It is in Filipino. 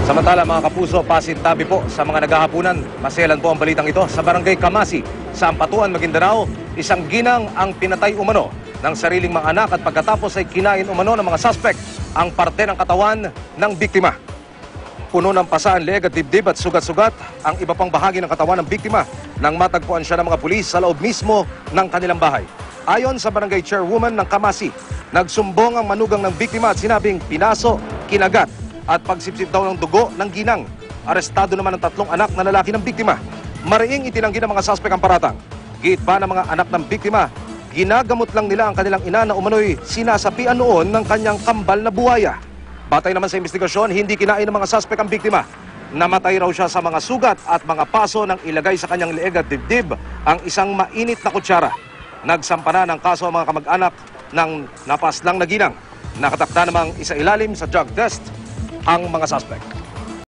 Samantala mga kapuso, pasintabi po sa mga naghahapunan. Maselan po ang balitang ito sa Barangay Kamasi sa Ampatuan, Maguindanao. Isang ginang ang pinatay umano ng sariling mga anak at pagkatapos ay kinain umano ng mga suspect ang parte ng katawan ng biktima. Puno ng pasa ang leeg at dibdib at sugat-sugat ang iba pang bahagi ng katawan ng biktima nang matagpuan siya ng mga pulis sa loob mismo ng kanilang bahay. Ayon sa barangay chairwoman ng Kamasi, nagsumbong ang manugang ng biktima at sinabing pinaso, kinagat at pagsipsip daw ng dugo ng ginang. Arestado naman ang 3 anak na lalaki ng biktima. Mariing itinanggi ng mga suspect ang paratang. Giit pa ng mga anak ng biktima, ginagamot lang nila ang kanilang ina na umano'y sinasapian noon ng kanyang kambal na buwaya. Batay naman sa investigasyon, hindi kinain ng mga suspect ang biktima. Namatay raw siya sa mga sugat at mga paso nang ilagay sa kanyang leeg at dibdib ang isang mainit na kutsara. Nagsampa na ng kaso ang mga kamag-anak ng napaslang na ginang. Nakatakda namang isa ilalim sa drug test ang mga suspect.